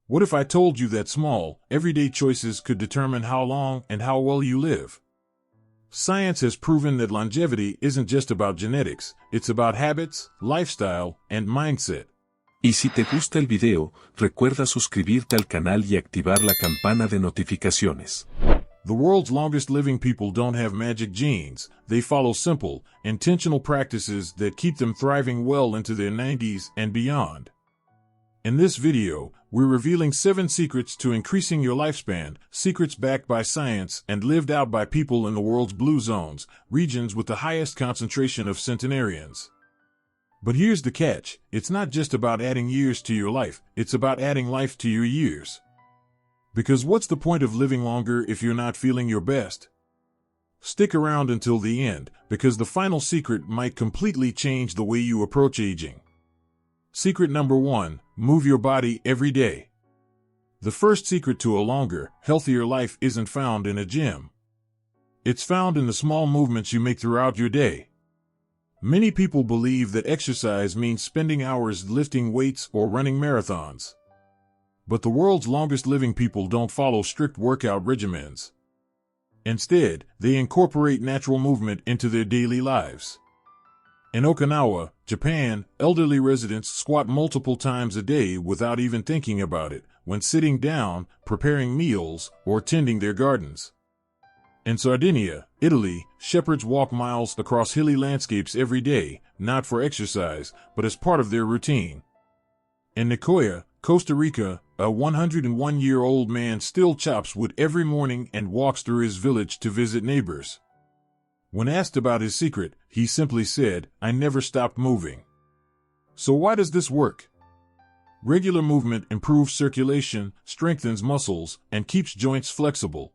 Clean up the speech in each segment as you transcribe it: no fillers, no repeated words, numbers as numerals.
What if I told you that small, everyday choices could determine how long and how well you live? Science has proven that longevity isn't just about genetics, it's about habits, lifestyle, and mindset. Y si te gusta el video, recuerda suscribirte al canal y activar la campana de notificaciones. The world's longest living people don't have magic genes. They follow simple, intentional practices that keep them thriving well into their 90s and beyond. In this video, we're revealing 7 secrets to increasing your lifespan, secrets backed by science and lived out by people in the world's blue zones, regions with the highest concentration of centenarians. But here's the catch, it's not just about adding years to your life, it's about adding life to your years. Because what's the point of living longer if you're not feeling your best? Stick around until the end, because the final secret might completely change the way you approach aging. Secret number 1, move your body every day. The first secret to a longer, healthier life isn't found in a gym. It's found in the small movements you make throughout your day. Many people believe that exercise means spending hours lifting weights or running marathons. But the world's longest living people don't follow strict workout regimens. Instead, they incorporate natural movement into their daily lives. In Okinawa, Japan, elderly residents squat multiple times a day without even thinking about it, when sitting down, preparing meals, or tending their gardens. In Sardinia, Italy, shepherds walk miles across hilly landscapes every day, not for exercise, but as part of their routine. In Nicoya, Costa Rica, a 101-year-old man still chops wood every morning and walks through his village to visit neighbors. When asked about his secret, he simply said, "I never stopped moving." So why does this work? Regular movement improves circulation, strengthens muscles, and keeps joints flexible.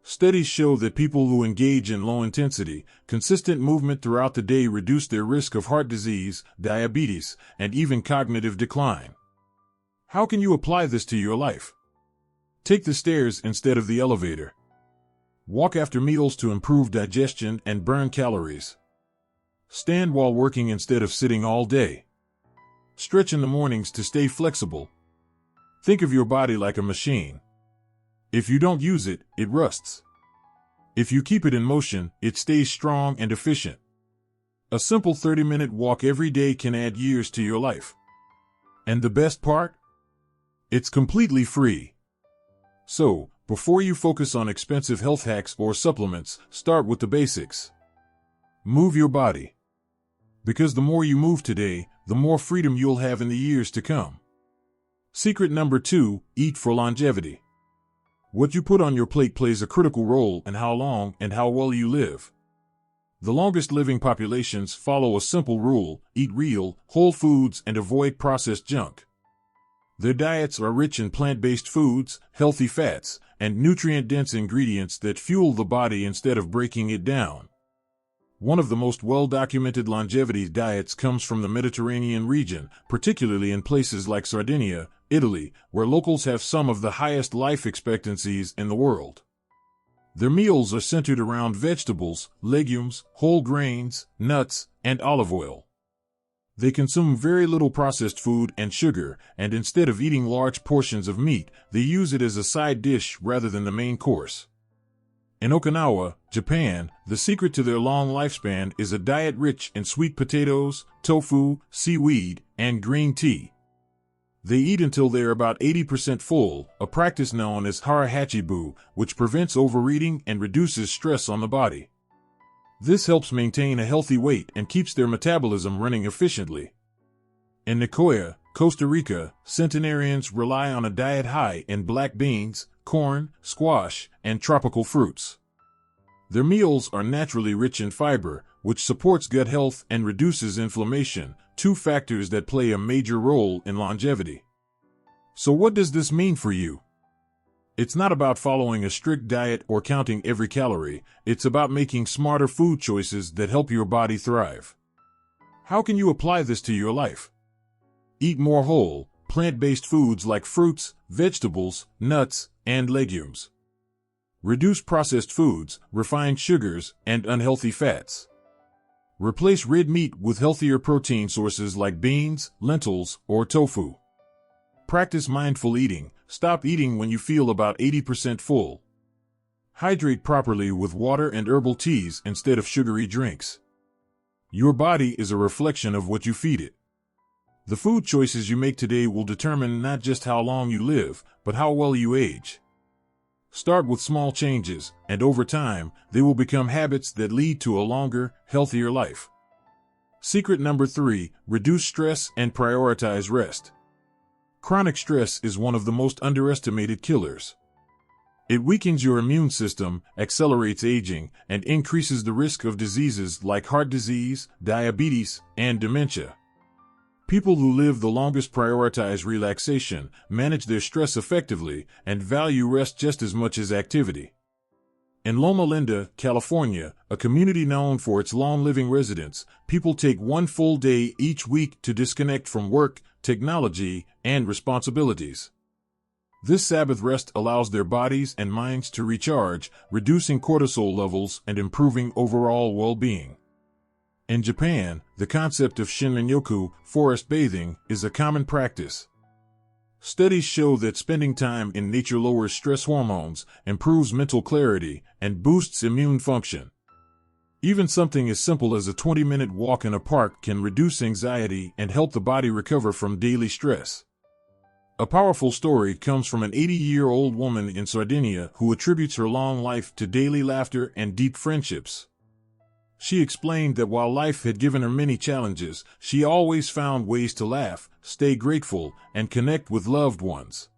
Studies show that people who engage in low-intensity, consistent movement throughout the day reduce their risk of heart disease, diabetes, and even cognitive decline. How can you apply this to your life? Take the stairs instead of the elevator. Walk after meals to improve digestion and burn calories. Stand while working instead of sitting all day. Stretch in the mornings to stay flexible. Think of your body like a machine. If you don't use it, it rusts. If you keep it in motion, it stays strong and efficient. A simple 30-minute walk every day can add years to your life. And the best part? It's completely free. So, before you focus on expensive health hacks or supplements, start with the basics. Move your body. Because the more you move today, the more freedom you'll have in the years to come. Secret number 2, eat for longevity. What you put on your plate plays a critical role in how long and how well you live. The longest living populations follow a simple rule: eat real, whole foods and avoid processed junk. Their diets are rich in plant-based foods, healthy fats, and nutrient-dense ingredients that fuel the body instead of breaking it down. One of the most well-documented longevity diets comes from the Mediterranean region, particularly in places like Sardinia, Italy, where locals have some of the highest life expectancies in the world. Their meals are centered around vegetables, legumes, whole grains, nuts, and olive oil. They consume very little processed food and sugar, and instead of eating large portions of meat, they use it as a side dish rather than the main course. In Okinawa, Japan, the secret to their long lifespan is a diet rich in sweet potatoes, tofu, seaweed, and green tea. They eat until they're about 80% full, a practice known as hara hachibu, which prevents overeating and reduces stress on the body. This helps maintain a healthy weight and keeps their metabolism running efficiently. In Nicoya, Costa Rica, centenarians rely on a diet high in black beans, corn, squash, and tropical fruits. Their meals are naturally rich in fiber, which supports gut health and reduces inflammation, 2 factors that play a major role in longevity. So what does this mean for you? It's not about following a strict diet or counting every calorie, it's about making smarter food choices that help your body thrive. How can you apply this to your life? Eat more whole, plant-based foods like fruits, vegetables, nuts, and legumes. Reduce processed foods, refined sugars, and unhealthy fats. Replace red meat with healthier protein sources like beans, lentils, or tofu. Practice mindful eating. Stop eating when you feel about 80% full. Hydrate properly with water and herbal teas instead of sugary drinks. Your body is a reflection of what you feed it. The food choices you make today will determine not just how long you live, but how well you age. Start with small changes, and over time, they will become habits that lead to a longer, healthier life. Secret number 3, reduce stress and prioritize rest. Chronic stress is one of the most underestimated killers. It weakens your immune system, accelerates aging, and increases the risk of diseases like heart disease, diabetes, and dementia. People who live the longest prioritize relaxation, manage their stress effectively, and value rest just as much as activity. In Loma Linda, California, a community known for its long-living residents, people take one full day each week to disconnect from work, technology, and responsibilities. This Sabbath rest allows their bodies and minds to recharge, reducing cortisol levels and improving overall well-being. In Japan, the concept of Shinrin-yoku, forest bathing, is a common practice. Studies show that spending time in nature lowers stress hormones, improves mental clarity, and boosts immune function. Even something as simple as a 20-minute walk in a park can reduce anxiety and help the body recover from daily stress. A powerful story comes from an 80-year-old woman in Sardinia who attributes her long life to daily laughter and deep friendships. She explained that while life had given her many challenges, she always found ways to laugh, stay grateful, and connect with loved ones.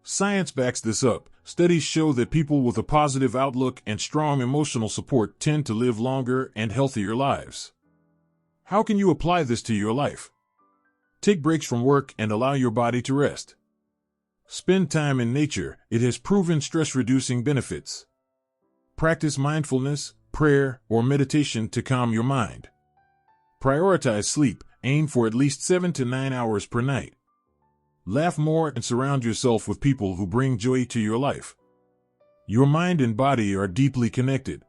Science backs this up. Studies show that people with a positive outlook and strong emotional support tend to live longer and healthier lives. How can you apply this to your life? Take breaks from work and allow your body to rest. Spend time in nature. It has proven stress-reducing benefits. Practice mindfulness, prayer, or meditation to calm your mind. Prioritize sleep. Aim for at least 7 to 9 hours per night. Laugh more and surround yourself with people who bring joy to your life. Your mind and body are deeply connected.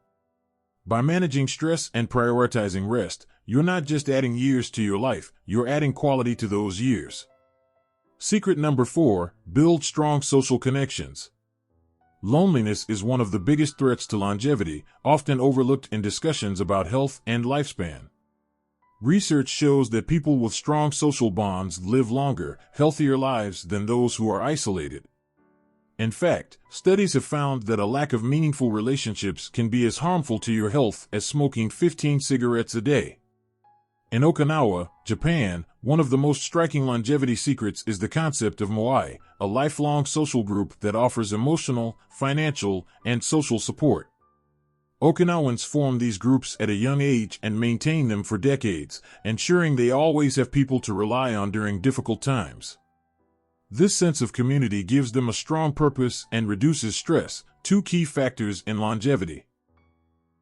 By managing stress and prioritizing rest, you're not just adding years to your life, you're adding quality to those years. Secret number 4, build strong social connections. Loneliness is one of the biggest threats to longevity, often overlooked in discussions about health and lifespan. Research shows that people with strong social bonds live longer, healthier lives than those who are isolated. In fact, studies have found that a lack of meaningful relationships can be as harmful to your health as smoking 15 cigarettes a day. In Okinawa, Japan, one of the most striking longevity secrets is the concept of moai, a lifelong social group that offers emotional, financial, and social support. Okinawans form these groups at a young age and maintain them for decades, ensuring they always have people to rely on during difficult times. This sense of community gives them a strong purpose and reduces stress, 2 key factors in longevity.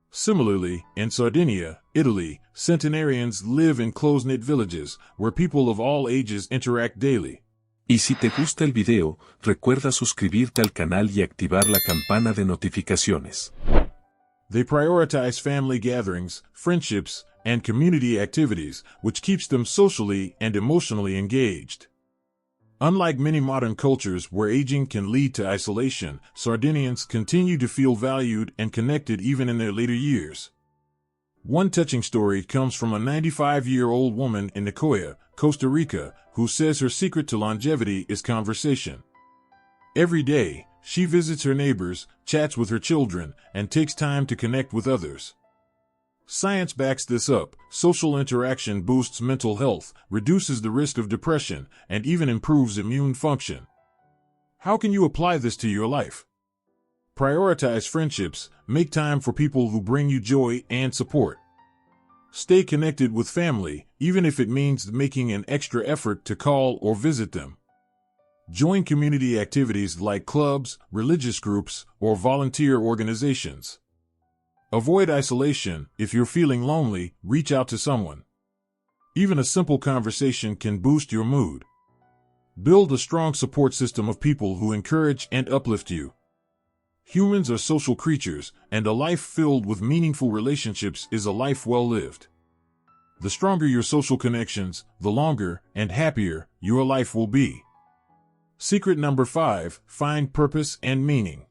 Similarly, in Sardinia, Italy, centenarians live in close-knit villages, where people of all ages interact daily. Y si te gusta el video, recuerda suscribirte al canal y activar la campana de notificaciones. They prioritize family gatherings, friendships, and community activities, which keeps them socially and emotionally engaged. Unlike many modern cultures where aging can lead to isolation, Sardinians continue to feel valued and connected even in their later years. One touching story comes from a 95-year-old woman in Nicoya, Costa Rica, who says her secret to longevity is conversation. Every day, she visits her neighbors, chats with her children, and takes time to connect with others. Science backs this up. Social interaction boosts mental health, reduces the risk of depression, and even improves immune function. How can you apply this to your life? Prioritize friendships. Make time for people who bring you joy and support. Stay connected with family, even if it means making an extra effort to call or visit them. Join community activities like clubs, religious groups, or volunteer organizations. Avoid isolation. If you're feeling lonely, reach out to someone. Even a simple conversation can boost your mood. Build a strong support system of people who encourage and uplift you. Humans are social creatures, and a life filled with meaningful relationships is a life well lived. The stronger your social connections, the longer and happier your life will be. Secret number 5, find purpose and meaning.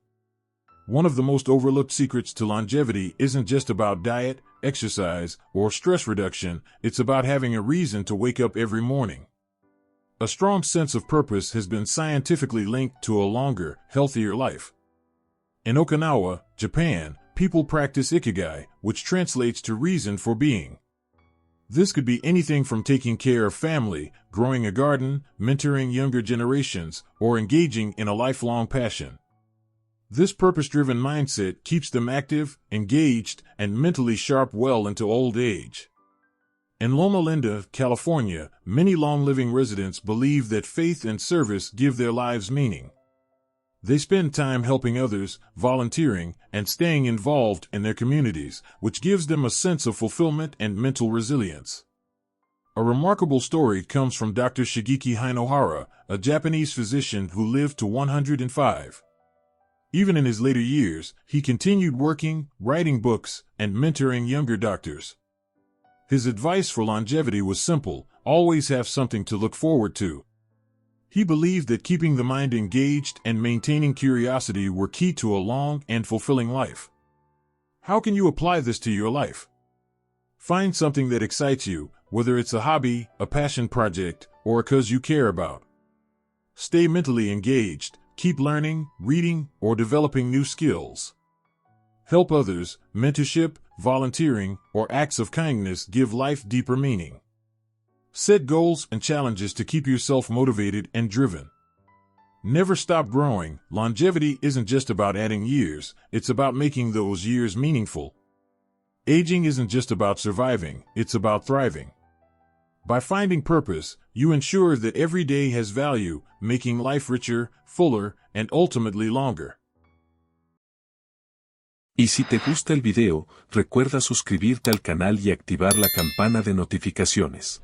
One of the most overlooked secrets to longevity isn't just about diet, exercise, or stress reduction, it's about having a reason to wake up every morning. A strong sense of purpose has been scientifically linked to a longer, healthier life. In Okinawa, Japan, people practice ikigai, which translates to reason for being. This could be anything from taking care of family, growing a garden, mentoring younger generations, or engaging in a lifelong passion. This purpose-driven mindset keeps them active, engaged, and mentally sharp well into old age. In Loma Linda, California, many long-living residents believe that faith and service give their lives meaning. They spend time helping others, volunteering, and staying involved in their communities, which gives them a sense of fulfillment and mental resilience. A remarkable story comes from Dr. Shigeki Hinohara, a Japanese physician who lived to 105. Even in his later years, he continued working, writing books, and mentoring younger doctors. His advice for longevity was simple: always have something to look forward to. He believed that keeping the mind engaged and maintaining curiosity were key to a long and fulfilling life. How can you apply this to your life? Find something that excites you, whether it's a hobby, a passion project, or a cause you care about. Stay mentally engaged, keep learning, reading, or developing new skills. Help others, mentorship, volunteering, or acts of kindness give life deeper meaning. Set goals and challenges to keep yourself motivated and driven. Never stop growing. Longevity isn't just about adding years, it's about making those years meaningful. Aging isn't just about surviving, it's about thriving. By finding purpose, you ensure that every day has value, making life richer, fuller, and ultimately longer. Y si te gusta el video, recuerda suscribirte al canal y activar la campana de notificaciones.